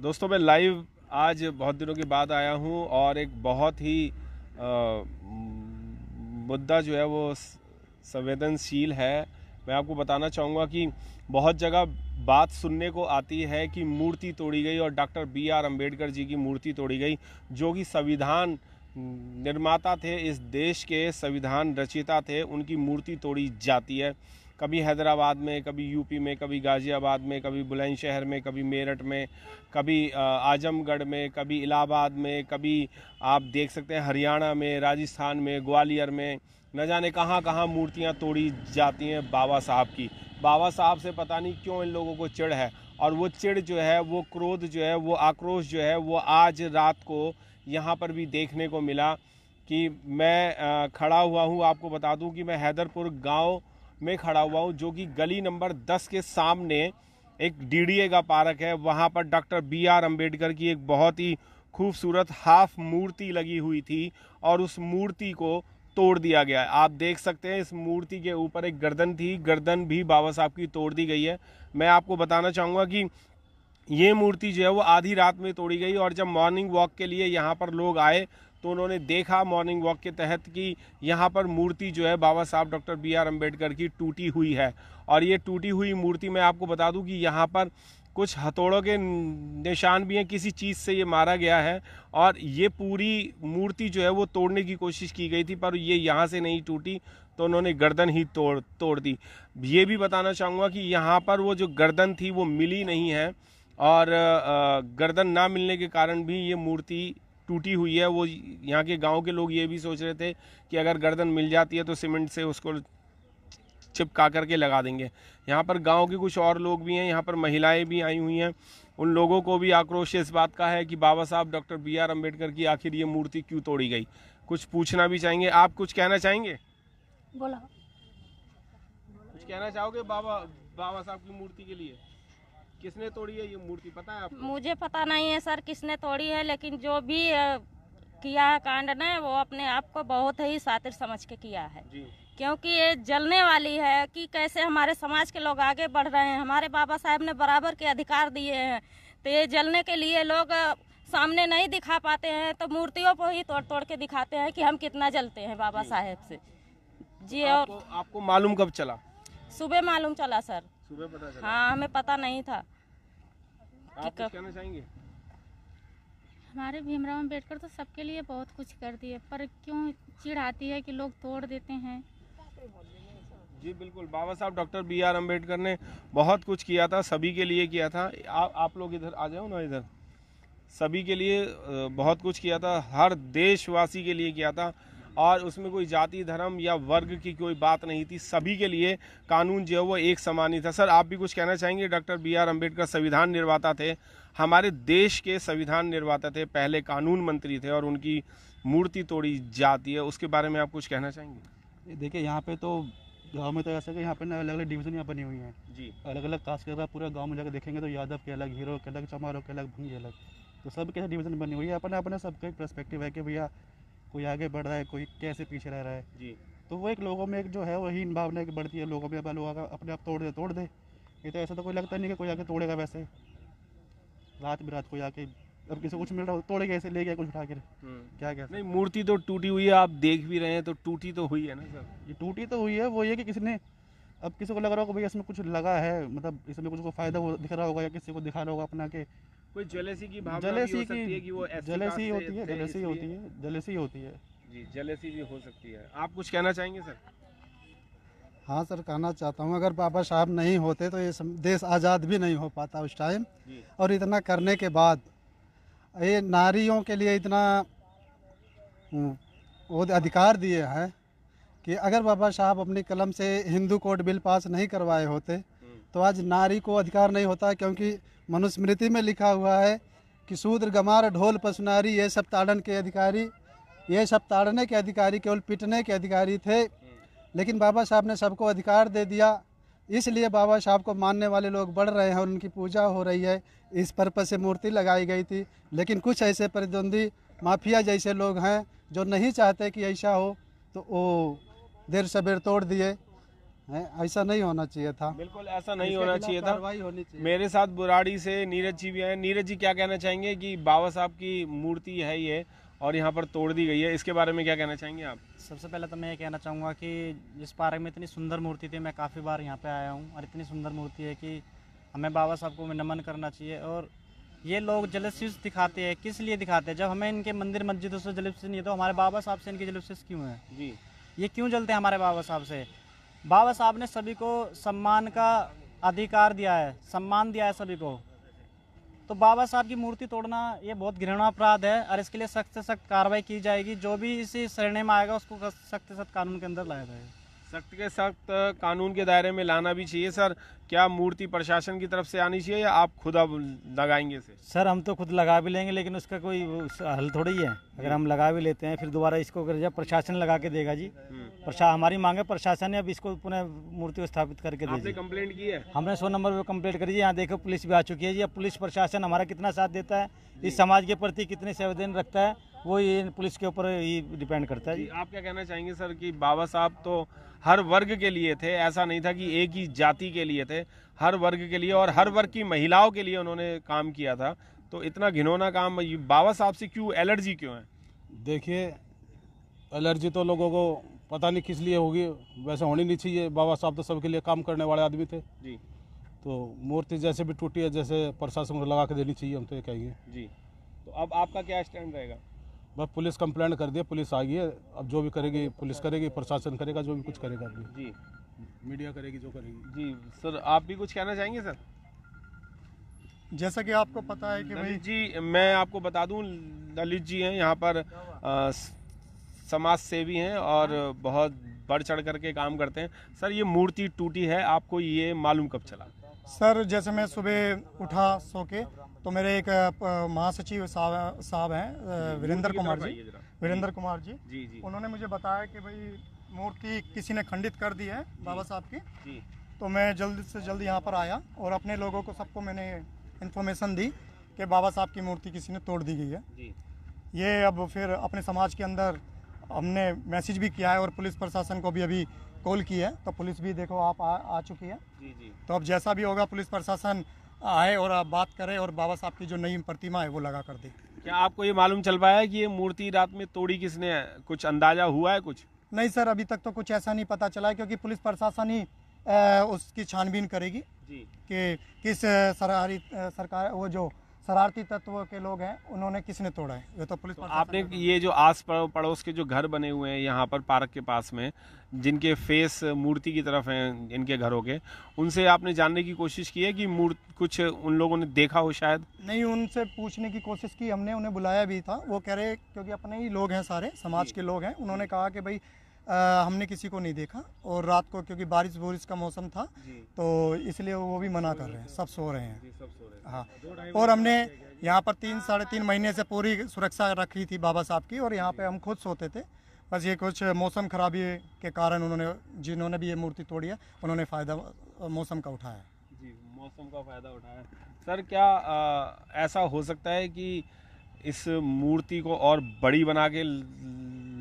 दोस्तों मैं लाइव आज बहुत दिनों के बाद आया हूं और एक बहुत ही मुद्दा जो है वो संवेदनशील है। मैं आपको बताना चाहूँगा कि बहुत जगह बात सुनने को आती है कि मूर्ति तोड़ी गई और डॉक्टर बी.आर. अम्बेडकर जी की मूर्ति तोड़ी गई, जो कि संविधान निर्माता थे, इस देश के संविधान रचयिता थे, उनकी मूर्ति तोड़ी जाती है। कभी हैदराबाद में, कभी यूपी में, कभी गाज़ियाबाद में, कभी बुलंदशहर में, कभी मेरठ में, कभी आजमगढ़ में, कभी इलाहाबाद में, कभी आप देख सकते हैं हरियाणा में, राजस्थान में, ग्वालियर में, न जाने कहाँ कहाँ मूर्तियाँ तोड़ी जाती हैं बाबा साहब की। बाबा साहब से पता नहीं क्यों इन लोगों को चिढ़ है, और वो चिढ़ जो है, वो क्रोध जो है, वो आक्रोश जो है, वो आज रात को यहाँ पर भी देखने को मिला। कि मैं खड़ा हुआ हूँ, आपको बता दूँ कि मैं हैदरपुर गाँव में खड़ा हुआ हूँ, जो कि गली नंबर 10 के सामने एक डीडीए का पार्क है। वहाँ पर डॉक्टर बी.आर. अम्बेडकर की एक बहुत ही खूबसूरत हाफ मूर्ति लगी हुई थी और उस मूर्ति को तोड़ दिया गया है। आप देख सकते हैं इस मूर्ति के ऊपर एक गर्दन थी, गर्दन भी बाबा साहब की तोड़ दी गई है। मैं आपको बताना चाहूँगा कि ये मूर्ति जो है वो आधी रात में तोड़ी गई, और जब मॉर्निंग वॉक के लिए यहाँ पर लोग आए तो उन्होंने देखा मॉर्निंग वॉक के तहत कि यहाँ पर मूर्ति जो है बाबा साहब डॉक्टर बी.आर. अम्बेडकर की टूटी हुई है। और ये टूटी हुई मूर्ति, मैं आपको बता दूं कि यहाँ पर कुछ हथौड़ों के निशान भी हैं, किसी चीज़ से ये मारा गया है, और ये पूरी मूर्ति जो है वो तोड़ने की कोशिश की गई थी, पर ये यहाँ से नहीं टूटी, तो उन्होंने गर्दन ही तोड़ दी। ये भी बताना चाहूँगा कि यहाँ पर वो जो गर्दन थी वो मिली नहीं है, और गर्दन ना मिलने के कारण भी ये मूर्ति टूटी हुई है। वो यहाँ के गांव के लोग ये भी सोच रहे थे कि अगर गर्दन मिल जाती है तो सीमेंट से उसको चिपका करके लगा देंगे। यहाँ पर गांव के कुछ और लोग भी हैं, यहाँ पर महिलाएं भी आई हुई हैं। उन लोगों को भी आक्रोश इस बात का है कि बाबा साहब डॉक्टर बी.आर. अम्बेडकर की आखिर ये मूर्ति क्यों तोड़ी गई। कुछ पूछना भी चाहेंगे। आप कुछ कहना चाहेंगे? बोला। कुछ कहना चाहोगे बाबा साहब की मूर्ति के लिए? किसने तोड़ी है ये मूर्ति, पता है आपको? मुझे पता नहीं है सर किसने तोड़ी है, लेकिन जो भी किया है कांड ने, वो अपने आप को बहुत ही शातिर समझ के किया है जी। क्योंकि ये जलने वाली है कि कैसे हमारे समाज के लोग आगे बढ़ रहे हैं। हमारे बाबा साहब ने बराबर के अधिकार दिए हैं, तो ये जलने के लिए लोग सामने नहीं दिखा पाते हैं, तो मूर्तियों को ही तोड़ तोड़ के दिखाते हैं कि हम कितना जलते हैं बाबा साहब से जी। और आपको मालूम कब चला? सुबह मालूम चला सर। सुबह पता चला? हाँ, हमें पता नहीं था। आप कुछ कहना चाहेंगे? हमारे भीमराव अम्बेडकर तो सबके लिए बहुत कुछ कर दिए, पर क्यों चिढ़ आती है कि लोग तोड़ देते हैं। जी बिल्कुल, बाबा साहब डॉक्टर बी.आर. अम्बेडकर ने बहुत कुछ किया था, सभी के लिए किया था। आप लोग इधर आ जाओ ना, इधर सभी के लिए बहुत कुछ किया था, हर देशवासी के लिए किया था, और उसमें कोई जाति धर्म या वर्ग की कोई बात नहीं थी। सभी के लिए कानून जो है वो एक समान ही था। सर आप भी कुछ कहना चाहेंगे? Doctor B R. अम्बेडकर संविधान निर्माता थे, हमारे देश के संविधान निर्माता थे, पहले कानून मंत्री थे, और उनकी मूर्ति तोड़ी जाती है, उसके बारे में आप कुछ कहना चाहेंगे? देखिए यहाँ पे तो गांव में तो ऐसा कि यहाँ पे ना अलग अलग डिवीज़न यहाँ बनी हुई हैं जी। अलग अलग कास्ट के अगर पूरे गांव में जाकर देखेंगे तो यादव के अलग, हीरो के अलग, चमारों के अलग, भंगी अलग, तो सब के डिवीज़न बनी हुई है। अपना अपना सबका एक पर्सपेक्टिव है कि भैया कोई आगे बढ़ रहा है, कोई कैसे पीछे रह रहा है जी। तो वो एक लोगों में एक जो है वही भावना एक बढ़ती है लोगों में, लोग अपने आप तोड़ दे। ये तो ऐसा तो कोई लगता नहीं कि कोई आके तोड़ेगा। वैसे रात बिरात कोई आके अब किसी को कुछ मिल रहा हो तोड़ेगा, ऐसे ले गया कुछ उठा कर, क्या कहते नहीं, मूर्ति तो टूटी हुई है, आप देख भी रहे हैं, तो टूटी तो हुई है ना सर? ये टूटी तो हुई है, वो ये कि किसी ने अब किसी को लग रहा होगा भैया इसमें कुछ लगा है, मतलब इसमें कुछ को फायदा दिख रहा होगा, या किसी को दिखा रहा होगा अपना के कोई जेलेसी की भावना भी हो सकती है कि वो जेलेसी होती है, जेलेसी होती है जी, जेलेसी भी हो सकती है। आप कुछ कहना चाहेंगे सर? हाँ सर, कहना चाहता हूँ अगर बाबा साहब नहीं होते तो ये देश आज़ाद भी नहीं हो पाता उस टाइम। और इतना करने के बाद ये नारियों के लिए इतना वो अधिकार दिए हैं कि अगर बाबा साहब अपनी कलम से हिंदू कोड बिल पास नहीं करवाए होते तो आज नारी को अधिकार नहीं होता, क्योंकि मनुस्मृति में लिखा हुआ है कि शूद्र गमार ढोल पसनारी ये सब ताड़न के अधिकारी, ये सब ताड़ने के अधिकारी केवल पिटने के अधिकारी थे, लेकिन बाबा साहब ने सबको अधिकार दे दिया। इसलिए बाबा साहब को मानने वाले लोग बढ़ रहे हैं और उनकी पूजा हो रही है। इस पर्पज़ से मूर्ति लगाई गई थी, लेकिन कुछ ऐसे प्रतिद्वंदी माफिया जैसे लोग हैं जो नहीं चाहते कि ऐसा हो, तो वो देर सवेर तोड़ दिए। ऐसा नहीं होना चाहिए था। बिल्कुल ऐसा नहीं इसके होना खिलाफ चाहिए था। कार्रवाई होनी चाहिए। मेरे साथ बुराड़ी से नीरज जी भी आए। नीरज जी क्या कहना चाहेंगे कि बाबा साहब की मूर्ति है ये और यहाँ पर तोड़ दी गई है, इसके बारे में क्या कहना चाहेंगे आप? सबसे पहले तो मैं ये कहना चाहूँगा कि जिस पार्क में इतनी सुंदर मूर्ति थी, मैं काफ़ी बार यहाँ पे आया हूँ और इतनी सुंदर मूर्ति है कि हमें बाबा साहब को नमन करना चाहिए। और ये लोग जलस्यूस दिखाते हैं, किस लिए दिखाते हैं? जब हमें इनके मंदिर मस्जिदों से जलूस नहीं है तो हमारे बाबा साहब से इनके जलूस क्यों है? जी, ये क्यों जलते हैं हमारे बाबा साहब से? बाबा साहब ने सभी को सम्मान का अधिकार दिया है, सम्मान दिया है सभी को। तो बाबा साहब की मूर्ति तोड़ना ये बहुत घृणा अपराध है और इसके लिए सख्त से सख्त कार्रवाई की जाएगी। जो भी इसी श्रेणी में आएगा उसको सख्त से सख्त कानून के अंदर लाया जाएगा। सख्त के सख्त कानून के दायरे में लाना भी चाहिए। सर, क्या मूर्ति प्रशासन की तरफ से आनी चाहिए या आप खुद अब लगाएंगे इसे? सर हम तो खुद लगा भी लेंगे, लेकिन उसका कोई हल थोड़ा ही है। अगर हम लगा भी लेते हैं फिर दोबारा इसको अगर जब प्रशासन लगा के देगा जी, हमारी मांग है प्रशासन ने अब इसको पुनः मूर्ति को स्थापित करके आपने दे। कंप्लेंट की है? हमने 100 नंबर पे कंप्लेंट करी जी। यहाँ देखो पुलिस भी आ चुकी है जी। अब पुलिस प्रशासन हमारा कितना साथ देता है, इस समाज के प्रति कितने संवेदन रखता है, वो ये पुलिस के ऊपर ही डिपेंड करता है जी। आप क्या कहना चाहेंगे सर कि बाबा साहब तो हर वर्ग के लिए थे, ऐसा नहीं था कि एक ही जाति के लिए थे, हर वर्ग के लिए और हर वर्ग की महिलाओं के लिए उन्होंने काम किया था। तो इतना घिनौना काम बाबा साहब से क्यों, एलर्जी क्यों है? देखिए, एलर्जी तो लोगों को पता नहीं किस लिए होगी, वैसे होनी नहीं चाहिए। बाबा साहब तो सबके लिए काम करने वाले आदमी थे जी। तो मूर्ति जैसे भी टूटी है, जैसे प्रशासन को लगा के देनी चाहिए, हम तो ये कहेंगे जी। तो अब आपका क्या स्टैंड रहेगा? बस पुलिस कंप्लेंट कर दिए, पुलिस आ गई है, अब जो भी करेगी पुलिस करेगी, प्रशासन करेगा जो भी कुछ करेगा, अभी जी, मीडिया करेगी जो करेगी। जी सर, आप भी कुछ कहना चाहेंगे सर? जैसा कि आपको पता है कि भाई ललित जी, मैं आपको बता दूं, ललित जी हैं यहाँ पर समाज सेवी हैं और बहुत बढ़ चढ़ करके काम करते हैं। सर, ये मूर्ति टूटी है, आपको ये मालूम कब चला? सर, जैसे मैं सुबह उठा सो के तो मेरे एक महासचिव साहब हैं वीरेंद्र कुमार जी जी। उन्होंने मुझे बताया कि भाई मूर्ति किसी ने खंडित कर दी है बाबा साहब की। जी। तो मैं जल्द से जल्द यहाँ पर आया और अपने लोगों को सबको मैंने इन्फॉर्मेशन दी कि बाबा साहब की मूर्ति किसी ने तोड़ दी गई है। जी। ये अब फिर अपने समाज के अंदर हमने मैसेज भी किया है और पुलिस प्रशासन को भी अभी कॉल की है, तो पुलिस भी देखो आप आ चुकी है। जी। तो अब जैसा भी होगा पुलिस प्रशासन आए और आप बात करें और बाबा साहब की जो नई प्रतिमा है वो लगा कर दे। क्या आपको ये मालूम चल पाया है कि ये मूर्ति रात में तोड़ी किसने है? कुछ अंदाजा हुआ है कुछ? नहीं सर, अभी तक तो कुछ ऐसा नहीं पता चला है, क्योंकि पुलिस प्रशासन ही उसकी छानबीन करेगी जी कि किस सरकार वो जो शरारती तत्व के लोग हैं उन्होंने किसने तोड़ा है। ये तो पुलिस प्रशासन आपने ये जो आस पड़ोस के जो घर बने हुए हैं यहाँ पर पार्क के पास में, जिनके फेस मूर्ति की तरफ हैं इनके घरों के, उनसे आपने जानने की कोशिश की है कि कुछ उन लोगों ने देखा हो? शायद नहीं, उनसे पूछने की कोशिश की हमने, उन्हें बुलाया भी था। वो कह रहे क्योंकि अपने ही लोग हैं, सारे समाज के लोग हैं, उन्होंने कहा कि भाई हमने किसी को नहीं देखा और रात को क्योंकि बारिश का मौसम था तो इसलिए वो भी मना कर रहे हैं, सब सो रहे हैं। हाँ, और हमने यहाँ पर 3-3.5 महीने से पूरी सुरक्षा रखी थी बाबा साहब की और यहाँ पे हम खुद सोते थे। बस ये कुछ मौसम खराबी के कारण जिन्होंने भी ये मूर्ति तोड़ी है उन्होंने फ़ायदा मौसम का उठाया। जी, मौसम का फ़ायदा उठाया। सर, क्या ऐसा हो सकता है कि इस मूर्ति को और बड़ी बना के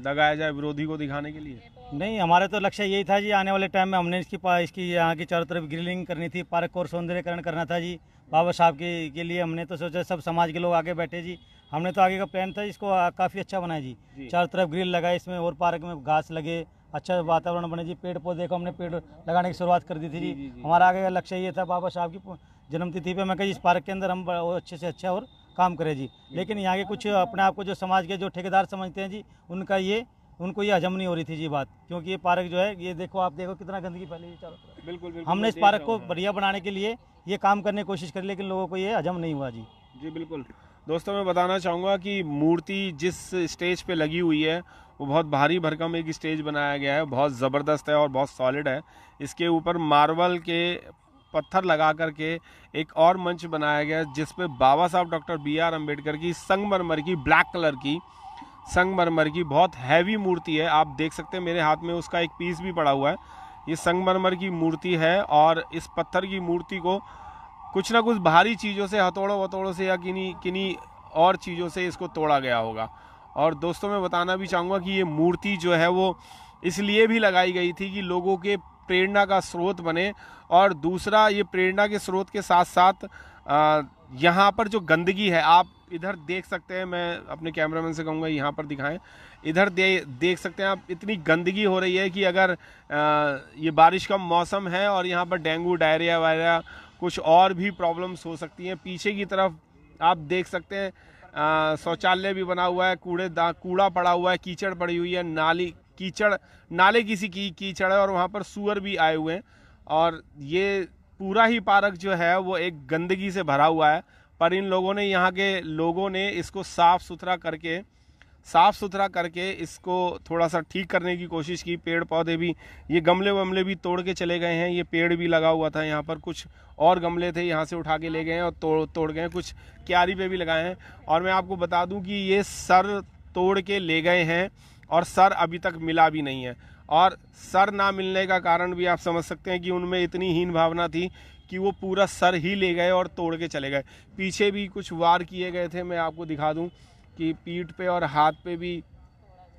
लगाया जाए विरोधी को दिखाने के लिए? नहीं, हमारा तो लक्ष्य यही था जी। आने वाले टाइम में हमने इसकी यहाँ की चारों तरफ ग्रिलिंग करनी थी, पार्क को और सौंदर्यकरण करना था जी। बाबा साहब के लिए हमने तो सोचा सब समाज के लोग आगे बैठे जी। हमने तो आगे का प्लान था, इसको काफ़ी अच्छा बनाया जी। चारों तरफ ग्रिल लगाए, इसमें और पार्क में घास लगे, अच्छा वातावरण बने जी। पेड़ पौधे देखो, हमने पेड़ लगाने की शुरुआत कर दी थी जी। हमारा आगे का लक्ष्य ये था, बाबा साहब की जन्मतिथि पे मैं कही इस पार्क के अंदर हम अच्छे से अच्छा और काम करें जी। लेकिन यहाँ के कुछ अपने आप को जो समाज के जो ठेकेदार समझते हैं जी, उनको ये हजम नहीं हो रही थी जी बात। क्योंकि ये पार्क जो है, ये देखो आप देखो कितना गंदगी फैली है चारों तरफ। बिल्कुल। हमने इस पार्क को बढ़िया बनाने के लिए ये काम करने की कोशिश करी, लेकिन लोगों को ये हजम नहीं हुआ जी। जी बिल्कुल। दोस्तों, मैं बताना चाहूँगा कि मूर्ति जिस स्टेज पे लगी हुई है वो बहुत भारी भरकम एक स्टेज बनाया गया है, बहुत ज़बरदस्त है और बहुत सॉलिड है। इसके ऊपर मार्बल के पत्थर लगा करके एक और मंच बनाया गया है जिस पे बाबा साहब डॉक्टर BR अम्बेडकर की संगमरमर की ब्लैक कलर की संगमरमर की बहुत हैवी मूर्ति है। आप देख सकते हैं मेरे हाथ में उसका एक पीस भी पड़ा हुआ है। ये संगमरमर की मूर्ति है और इस पत्थर की मूर्ति को कुछ ना कुछ भारी चीज़ों से, हथौड़ों से या किन्हीं और चीज़ों से इसको तोड़ा गया होगा। और दोस्तों, मैं बताना भी चाहूँगा कि ये मूर्ति जो है वो इसलिए भी लगाई गई थी कि लोगों के प्रेरणा का स्रोत बने। और दूसरा, ये प्रेरणा के स्रोत के साथ साथ यहाँ पर जो गंदगी है, आप इधर देख सकते हैं, मैं अपने कैमरामैन से कहूँगा यहाँ पर दिखाएं, इधर देख सकते हैं आप, इतनी गंदगी हो रही है कि अगर ये बारिश का मौसम है और यहाँ पर डेंगू, डायरिया वगैरह कुछ और भी प्रॉब्लम्स हो सकती हैं। पीछे की तरफ आप देख सकते हैं शौचालय भी बना हुआ है, कूड़ा पड़ा हुआ है, कीचड़ पड़ी हुई है, नाले किसी की कीचड़ है और वहाँ पर सूअर भी आए हुए हैं। और ये पूरा ही पार्क जो है वो एक गंदगी से भरा हुआ है। पर इन लोगों ने, यहाँ के लोगों ने इसको साफ़ सुथरा करके इसको थोड़ा सा ठीक करने की कोशिश की। पेड़ पौधे भी, ये गमले वमले भी तोड़ के चले गए हैं। ये पेड़ भी लगा हुआ था यहाँ पर, कुछ और गमले थे यहाँ से उठा के ले गए हैं और तोड़ गए हैं, कुछ क्यारी पे भी लगाए हैं। और मैं आपको बता दूं कि ये सर तोड़ के ले गए हैं और सर अभी तक मिला भी नहीं है। और सर ना मिलने का कारण भी आप समझ सकते हैं कि उनमें इतनी हीन भावना थी कि वो पूरा सर ही ले गए और तोड़ के चले गए। पीछे भी कुछ वार किए गए थे, मैं आपको दिखा दूं कि पीठ पे और हाथ पे भी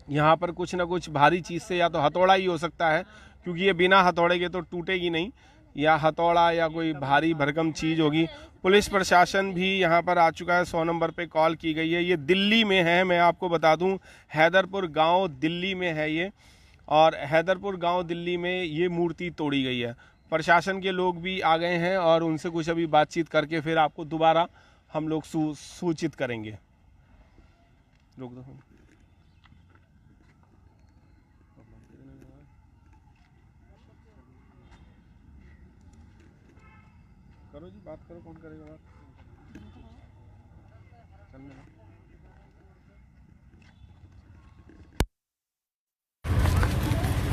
यहाँ पर कुछ ना कुछ भारी चीज़ से, या तो हथौड़ा ही हो सकता है क्योंकि ये बिना हथौड़े के तो टूटेगी नहीं, या हथौड़ा या कोई भारी भरकम चीज़ होगी। पुलिस प्रशासन भी यहाँ पर आ चुका है, 100 नंबर पे कॉल की गई है। ये दिल्ली में है, मैं आपको बता दूं, हैदरपुर गांव दिल्ली में है ये, और हैदरपुर गांव दिल्ली में ये मूर्ति तोड़ी गई है। प्रशासन के लोग भी आ गए हैं और उनसे कुछ अभी बातचीत करके फिर आपको दोबारा हम लोग सूचित करेंगे। रोक दो, करो जी, बात करो, कौन करेगा बात? चलने दो।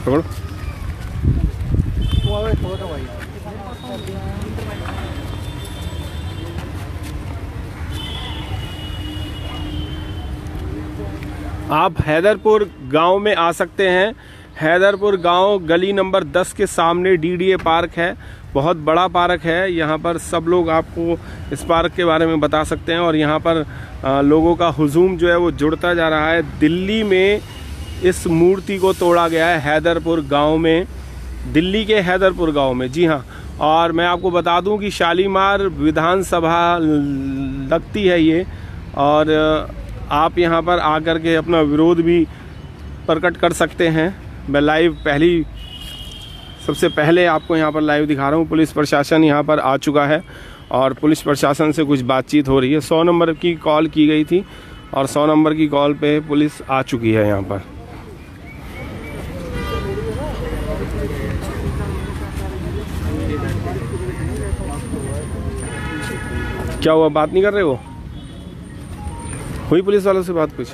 पकड़ो। आप हैदरपुर गांव में आ सकते हैं। हैदरपुर गांव गली नंबर 10 के सामने डीडीए पार्क है, बहुत बड़ा पार्क है। यहाँ पर सब लोग आपको इस पार्क के बारे में बता सकते हैं और यहाँ पर लोगों का हुजूम जो है वो जुड़ता जा रहा है। दिल्ली में इस मूर्ति को तोड़ा गया है, हैदरपुर गांव में, दिल्ली के हैदरपुर गांव में, जी हाँ। और मैं आपको बता दूं कि शालीमार विधानसभा लगती है ये, और आप यहाँ पर आकर के अपना विरोध भी प्रकट कर सकते हैं। मैं लाइव सबसे पहले आपको यहाँ पर लाइव दिखा रहा हूँ। पुलिस प्रशासन यहाँ पर आ चुका है और पुलिस प्रशासन से कुछ बातचीत हो रही है। 100 नंबर की कॉल की गई थी और 100 नंबर की कॉल पे पुलिस आ चुकी है यहाँ पर। क्या हुआ, बात नहीं कर रहे हो? हुई पुलिस वालों से बात कुछ?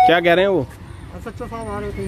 क्या कह रहे हैं वो? सच्चा साहब आ रहे थे।